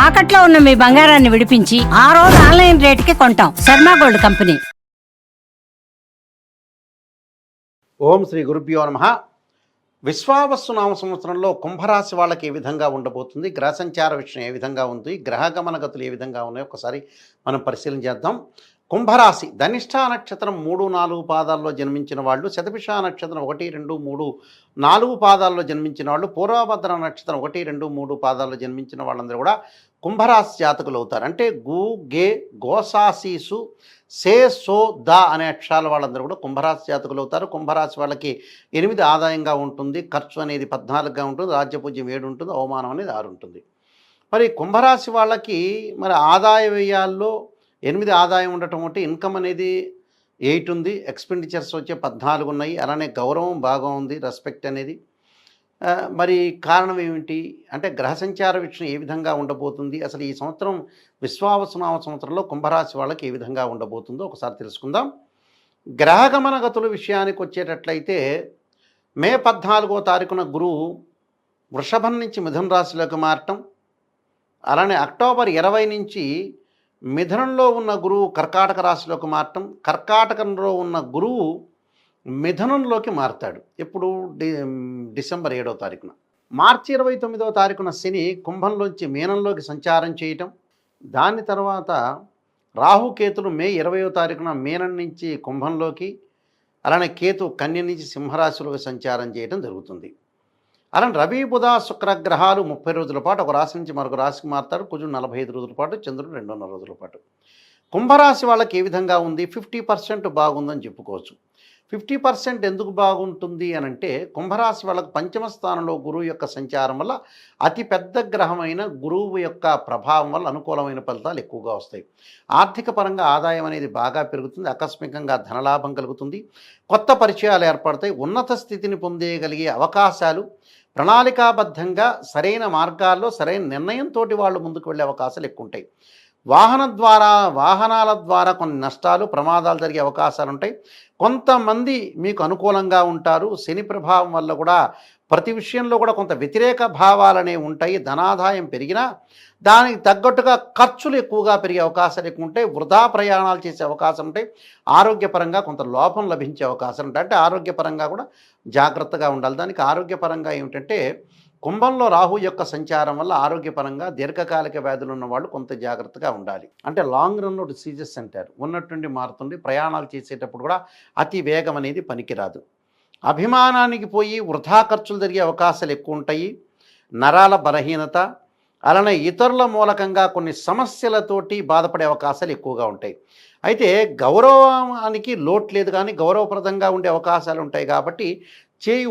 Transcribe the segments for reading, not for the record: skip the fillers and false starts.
తాకట్లో ఉన్న మీ బంగారాన్ని విడిపించి ఆ రోజు ఆన్లైన్ రేటుకి కొంటాం. Sharma gold company. ఓం శ్రీ గురుభ్యో నమః. విశ్వావసు నామ సంవత్సరంలో కుంభరాశి వాళ్ళకి ఏ విధంగా ఉండబోతుంది, గ్రహ సంచార విషయం ఏ విధంగా ఉంది, గ్రహ గమనగతులు ఏ విధంగా ఉన్నాయో ఒకసారి మనం పరిశీలన చేద్దాం. కుంభరాశి ధనిష్ఠ నక్షత్రం 3-4 పాదాల్లో జన్మించిన వాళ్ళు, శతభిష నక్షత్రం 1, 2, 3, 4 పాదాల్లో జన్మించిన వాళ్ళు, పూర్వభద్ర నక్షత్రం 1, 2, 3 పాదాల్లో జన్మించిన వాళ్ళందరూ కూడా కుంభరాశి జాతకులు అవుతారు. అంటే గు, గే, గోసాసీసు, సే, సో, ద అనే అక్షరాల వాళ్ళందరూ కూడా కుంభరాశి జాతకులు అవుతారు. కుంభరాశి వాళ్ళకి 8 ఆదాయంగా ఉంటుంది, ఖర్చు అనేది 14గా ఉంటుంది, రాజ్యపూజ్యం 7 ఉంటుంది, అవమానం అనేది 6 ఉంటుంది. మరి కుంభరాశి వాళ్ళకి మరి ఆదాయ వ్యయాల్లో 8 ఆదాయం ఉండటం అంటే ఇన్కమ్ అనేది 8 ఉంది, ఎక్స్పెండిచర్స్ వచ్చే 14 ఉన్నాయి, అలానే గౌరవం బాగా ఉంది, రెస్పెక్ట్ అనేది. మరి కారణం ఏమిటి అంటే గ్రహ సంచార విషయం ఏ విధంగా ఉండబోతుంది, అసలు ఈ సంవత్సరం విశ్వావసునామ సంవత్సరంలో కుంభరాశి వాళ్ళకి ఏ విధంగా ఉండబోతుందో ఒకసారి తెలుసుకుందాం. గ్రహగమన గతుల విషయానికి వచ్చేటట్లయితే మే 14వ తారీఖున గురువు వృషభం నుంచి మిథున రాశిలోకి మారటం, అలానే అక్టోబర్ 20 నుంచి మిథునంలో ఉన్న గురువు కర్కాటక రాశిలోకి మారటం, కర్కాటకంలో ఉన్న గురువు మిథునంలోకి మారుతాడు. ఇప్పుడు డిసెంబర్ 7వ తారీఖున. మార్చి 29వ తారీఖున శని కుంభంలోంచి మీనంలోకి సంచారం చేయటం, దాని తర్వాత రాహుకేతులు మే 20వ తారీఖున మీనం నుంచి కుంభంలోకి, అలానే కేతు కన్య నుంచి సింహరాశిలోకి సంచారం చేయడం జరుగుతుంది. అలానే రవి, బుధ, శుక్ర గ్రహాలు 30 రోజుల పాటు ఒక రాశి నుంచి మరొక రాశికి మారుతారు. కుజుడు 45 రోజుల పాటు, చంద్రుడు 2.5 రోజుల పాటు. కుంభరాశి వాళ్ళకి ఏ విధంగా ఉంది, 50% బాగుందని చెప్పుకోవచ్చు. 50% ఎందుకు బాగుంటుంది అని అంటే కుంభరాశి వాళ్ళకు పంచమ స్థానంలో గురువు యొక్క సంచారం వల్ల అతి పెద్ద గ్రహమైన గురువు యొక్క ప్రభావం వల్ల అనుకూలమైన ఫలితాలు ఎక్కువగా వస్తాయి. ఆర్థిక పరంగా ఆదాయం అనేది బాగా పెరుగుతుంది, ఆకస్మికంగా ధనలాభం కలుగుతుంది, కొత్త పరిచయాలు ఏర్పడతాయి, ఉన్నత స్థితిని పొందేయగలిగే అవకాశాలు, ప్రణాళికాబద్ధంగా సరైన మార్గాల్లో సరైన నిర్ణయంతో వాళ్ళు ముందుకు వెళ్ళే అవకాశాలు ఎక్కువ ఉంటాయి. వాహనాల ద్వారా కొన్ని నష్టాలు, ప్రమాదాలు జరిగే అవకాశాలు ఉంటాయి. కొంతమంది మీకు అనుకూలంగా ఉంటారు. శని ప్రభావం వల్ల కూడా ప్రతి విషయంలో కూడా కొంత వ్యతిరేక భావాలు అనేవి ఉంటాయి. ధనాదాయం పెరిగినా దానికి తగ్గట్టుగా ఖర్చులు ఎక్కువగా పెరిగే అవకాశాలు ఎక్కువ ఉంటాయి. వృధా ప్రయాణాలు చేసే అవకాశం ఉంటాయి. ఆరోగ్యపరంగా కొంత లోపం లభించే అవకాశం ఉంటాయి. అంటే ఆరోగ్యపరంగా కూడా జాగ్రత్తగా ఉండాలి. దానికి ఆరోగ్యపరంగా ఏమిటంటే కుంభంలో రాహు యొక్క సంచారం వల్ల ఆరోగ్యపరంగా దీర్ఘకాలిక వ్యాధులు ఉన్న వాళ్ళు కొంత జాగ్రత్తగా ఉండాలి. అంటే లాంగ్ రన్లో డిసీజెస్ అంటారు, ఉన్నట్టుండి మారుతుండి ప్రయాణాలు చేసేటప్పుడు కూడా అతి వేగం అనేది పనికిరాదు. అభిమానానికి పోయి వృధా ఖర్చులు జరిగే అవకాశాలు ఎక్కువ ఉంటాయి. నరాల బలహీనత, అలానే ఇతరుల మూలకంగా కొన్ని సమస్యలతోటి బాధపడే అవకాశాలు ఎక్కువగా ఉంటాయి. అయితే గౌరవానికి లోటు లేదు, కానీ గౌరవప్రదంగా ఉండే అవకాశాలు ఉంటాయి. కాబట్టి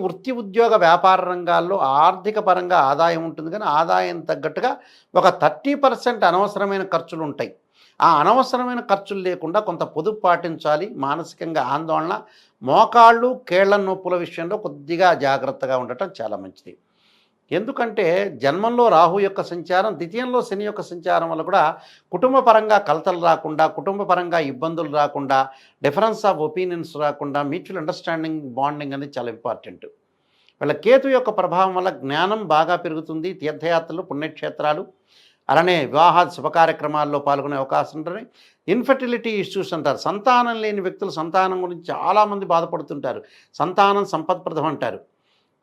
వృత్తి, ఉద్యోగ, వ్యాపార రంగాల్లో ఆర్థిక పరంగా ఆదాయం ఉంటుంది, కానీ ఆదాయం తగ్గట్టుగా ఒక 30% అనవసరమైన ఖర్చులు ఉంటాయి. ఆ అనవసరమైన ఖర్చులు లేకుండా కొంత పొదుపు పాటించాలి. మానసికంగా ఆందోళన, మోకాళ్ళు, కేళ్ల నొప్పుల విషయంలో కొద్దిగా జాగ్రత్తగా ఉండటం చాలా మంచిది. ఎందుకంటే జన్మంలో రాహు యొక్క సంచారం, ద్వితీయంలో శని యొక్క సంచారం వల్ల కూడా కుటుంబ పరంగా కలతలు రాకుండా, కుటుంబ పరంగా ఇబ్బందులు రాకుండా, డిఫరెన్స్ ఆఫ్ ఒపీనియన్స్ రాకుండా మ్యూచువల్ అండర్స్టాండింగ్, బాండింగ్ అనేది చాలా ఇంపార్టెంట్. వీళ్ళ కేతు యొక్క ప్రభావం వల్ల జ్ఞానం బాగా పెరుగుతుంది. తీర్థయాత్రలు, పుణ్యక్షేత్రాలు, అలానే వివాహాది శుభ కార్యక్రమాల్లో పాల్గొనే అవకాశం ఉంటుంది. ఇన్ఫర్టిలిటీ ఇష్యూస్ అంటారు, సంతానం లేని వ్యక్తులు సంతానం గురించి చాలామంది బాధపడుతుంటారు. సంతానం సంపత్ప్రదం అంటారు.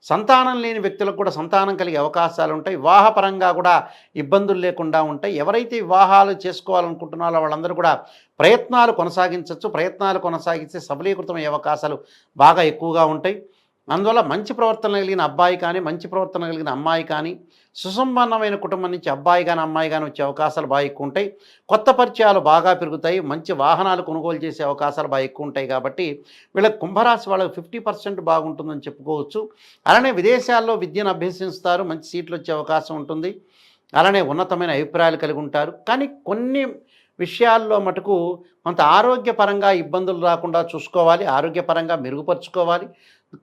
సంతానం లేని వ్యక్తులకు కూడా సంతానం కలిగే అవకాశాలు ఉంటాయి. వివాహపరంగా కూడా ఇబ్బందులు లేకుండా ఉంటాయి. ఎవరైతే వివాహాలు చేసుకోవాలనుకుంటున్నారో వాళ్ళందరూ కూడా ప్రయత్నాలు కొనసాగించవచ్చు. ప్రయత్నాలు కొనసాగిస్తే సఫలీకృతమయ్యే అవకాశాలు బాగా ఎక్కువగా ఉంటాయి. అందువల్ల మంచి ప్రవర్తన కలిగిన అబ్బాయి కానీ, మంచి ప్రవర్తన కలిగిన అమ్మాయి కానీ, సుసంపన్నమైన కుటుంబం నుంచి అబ్బాయి కానీ అమ్మాయి కానీ వచ్చే అవకాశాలు బాగా ఎక్కువ ఉంటాయి. కొత్త పరిచయాలు బాగా పెరుగుతాయి. మంచి వాహనాలు కొనుగోలు చేసే అవకాశాలు బాగా ఎక్కువ ఉంటాయి. కాబట్టి వీళ్ళకి కుంభరాశి వాళ్ళకి 50% బాగుంటుందని చెప్పుకోవచ్చు. అలానే విదేశాల్లో విద్యను అభ్యసిస్తారు, మంచి సీట్లు వచ్చే అవకాశం ఉంటుంది. అలానే ఉన్నతమైన అభిప్రాయాలు కలిగి ఉంటారు. కానీ కొన్ని విషయాల్లో మటుకు కొంత ఆరోగ్యపరంగా ఇబ్బందులు రాకుండా చూసుకోవాలి, ఆరోగ్యపరంగా మెరుగుపరుచుకోవాలి.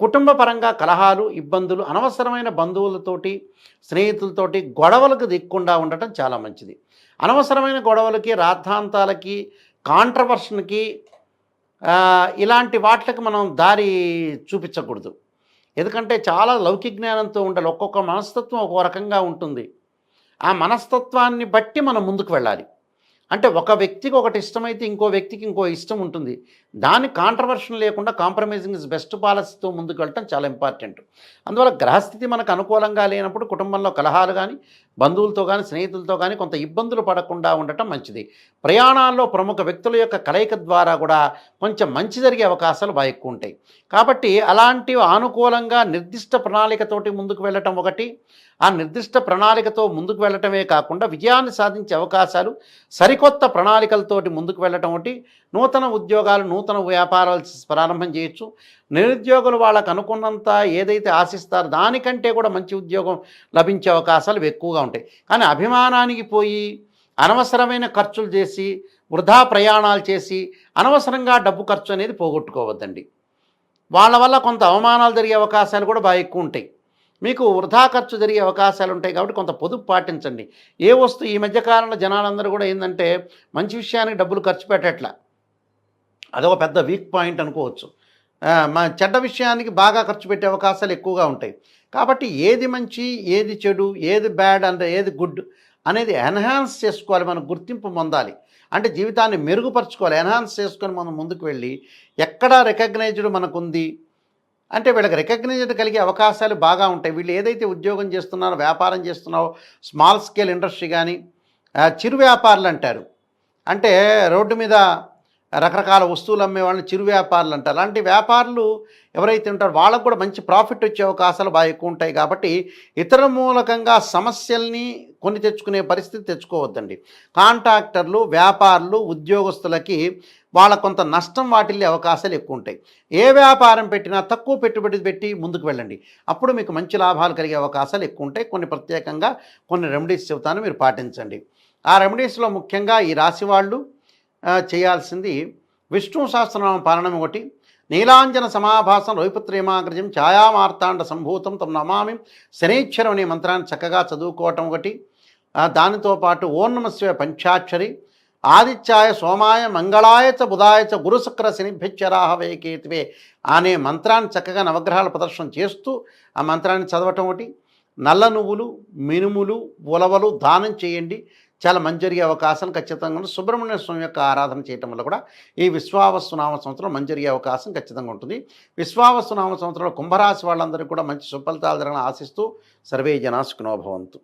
కుటుంబ పరంగా కలహాలు, ఇబ్బందులు, అనవసరమైన బంధువులతోటి, స్నేహితులతోటి గొడవలకు దిక్కుండా ఉండటం చాలా మంచిది. అనవసరమైన గొడవలకి, రాద్ధాంతాలకి, కాంట్రవర్షన్కి, ఇలాంటి వాటికి మనం దారి చూపించకూడదు. ఎందుకంటే చాలా లౌకిక జ్ఞానంతో ఉండాలి. ఒక్కొక్క మనస్తత్వం ఒక్కో రకంగా ఉంటుంది. ఆ మనస్తత్వాన్ని బట్టి మనం ముందుకు వెళ్ళాలి. అంటే ఒక వ్యక్తికి ఒకటి ఇష్టమైతే ఇంకో వ్యక్తికి ఇంకో ఇష్టం ఉంటుంది. దాని కాంట్రవర్షన్ లేకుండా కాంప్రమైజింగ్ ఇస్ బెస్ట్ పాలసీతో ముందుకు వెళ్ళటం చాలా ఇంపార్టెంట్. అందువల్ల గ్రహస్థితి మనకు అనుకూలంగా లేనప్పుడు కుటుంబంలో కలహాలు కానీ, బంధువులతో కానీ, స్నేహితులతో కానీ కొంత ఇబ్బందులు పడకుండా ఉండటం మంచిది. ప్రయాణాల్లో ప్రముఖ వ్యక్తుల యొక్క కలయిక ద్వారా కూడా కొంచెం మంచి జరిగే అవకాశాలు బాగా ఎక్కువ ఉంటాయి. కాబట్టి అలాంటి అనుకూలంగా నిర్దిష్ట ప్రణాళికతోటి ముందుకు వెళ్ళటం ఒకటి, ఆ నిర్దిష్ట ప్రణాళికతో ముందుకు వెళ్ళటమే కాకుండా విజయాన్ని సాధించే అవకాశాలు సరికొత్త ప్రణాళికలతోటి ముందుకు వెళ్ళటం ఒకటి, నూతన ఉద్యోగాలు, నూతన వ్యాపారాలు ప్రారంభం చేయొచ్చు. నిరుద్యోగులు వాళ్ళకు అనుకున్నంత ఏదైతే ఆశిస్తారో దానికంటే కూడా మంచి ఉద్యోగం లభించే అవకాశాలు ఎక్కువగా ఉంటాయి. కానీ అభిమానానికి పోయి అనవసరమైన ఖర్చులు చేసి, వృధా ప్రయాణాలు చేసి, అనవసరంగా డబ్బు ఖర్చు అనేది పోగొట్టుకోవద్దండి. వాళ్ళ వల్ల కొంత అవమానాలు జరిగే అవకాశాలు కూడా బాగా ఎక్కువ ఉంటాయి. మీకు వృధా ఖర్చు జరిగే అవకాశాలు ఉంటాయి కాబట్టి కొంత పొదుపు పాటించండి. ఏ వస్తువు ఈ మధ్యకాలంలో జనాలందరూ కూడా ఏంటంటే మంచి విషయానికి డబ్బులు ఖర్చు పెట్టట్లా, అదొక పెద్ద వీక్ పాయింట్ అనుకోవచ్చు. మా చెడ్డ విషయానికి బాగా ఖర్చు పెట్టే అవకాశాలు ఎక్కువగా ఉంటాయి. కాబట్టి ఏది మంచి, ఏది చెడు, ఏది బ్యాడ్ అంటే ఏది గుడ్ అనేది ఎన్హాన్స్ చేసుకోవాలి, మనం గుర్తింపు పొందాలి. అంటే జీవితాన్ని మెరుగుపరచుకోవాలి, ఎన్హాన్స్ చేసుకొని మనం ముందుకు వెళ్ళి ఎక్కడ రికగ్నైజ్డ్ మనకుంది అంటే వీళ్ళకి రికగ్నైజ్డ్ కలిగే అవకాశాలు బాగా ఉంటాయి. వీళ్ళు ఏదైతే ఉద్యోగం చేస్తున్నారో, వ్యాపారం చేస్తున్నారో, స్మాల్ స్కేల్ ఇండస్ట్రీ కానీ, చిరు వ్యాపారులు అంటారు. అంటే రోడ్డు మీద రకరకాల వస్తువులు అమ్మే వాళ్ళని చిరు వ్యాపారులు అంటారు. అలాంటి వ్యాపారులు ఎవరైతే ఉంటారో వాళ్ళకు కూడా మంచి ప్రాఫిట్ వచ్చే అవకాశాలు బాగా ఎక్కువ ఉంటాయి. కాబట్టి ఇతర మూలకంగా సమస్యల్ని కొని తెచ్చుకునే పరిస్థితి తెచ్చుకోవద్దండి. కాంట్రాక్టర్లు, వ్యాపారులు, ఉద్యోగస్తులకి వాళ్ళ కొంత నష్టం వాటిల్లే అవకాశాలు ఎక్కువ ఉంటాయి. ఏ వ్యాపారం పెట్టినా తక్కువ పెట్టుబడి పెట్టి ముందుకు వెళ్ళండి, అప్పుడు మీకు మంచి లాభాలు కలిగే అవకాశాలు ఎక్కువ ఉంటాయి. ప్రత్యేకంగా కొన్ని రెమెడీస్ చెబుతాను, మీరు పాటించండి. ఆ రెమెడీస్లో ముఖ్యంగా ఈ రాశి వాళ్ళు చేయాల్సింది విష్ణు సహస్రనామ పాలనం ఒకటి, నీలాంజన సమాభాసం రోహిపుత్రేమాగ్రజం ఛాయామార్తాండ సంభూతం తం నమామి శనైశ్వరం అనే మంత్రాన్ని చక్కగా చదువుకోవటం ఒకటి. దానితో పాటు ఓం నమః శివాయ పంచాక్షరి, ఆదిత్యాయ సోమాయ మంగళాయ చ బుధాయ చ గురుశుక్ర శనిభ్యచ్చరాహవే కేతువే అనే మంత్రాన్ని చక్కగా నవగ్రహాల ప్రదర్శన చేస్తూ ఆ మంత్రాన్ని చదవటం ఒకటి. నల్ల నువ్వులు, మినుములు, ఉలవలు దానం చేయండి, చాలా మంచి జరిగే అవకాశం ఖచ్చితంగా ఉంటుంది. సుబ్రహ్మణ్య స్వామి యొక్క ఆరాధన చేయటం వల్ల కూడా ఈ విశ్వావస్తు నామ సంవత్సరం మంచి జరిగే అవకాశం ఖచ్చితంగా ఉంటుంది. విశ్వావస్తు నామ సంవత్సరంలో కుంభరాశి వాళ్ళందరికీ కూడా మంచి సుఫలితాలు జరగాలని ఆశిస్తూ సర్వే జనా సుఖినో భవంతు.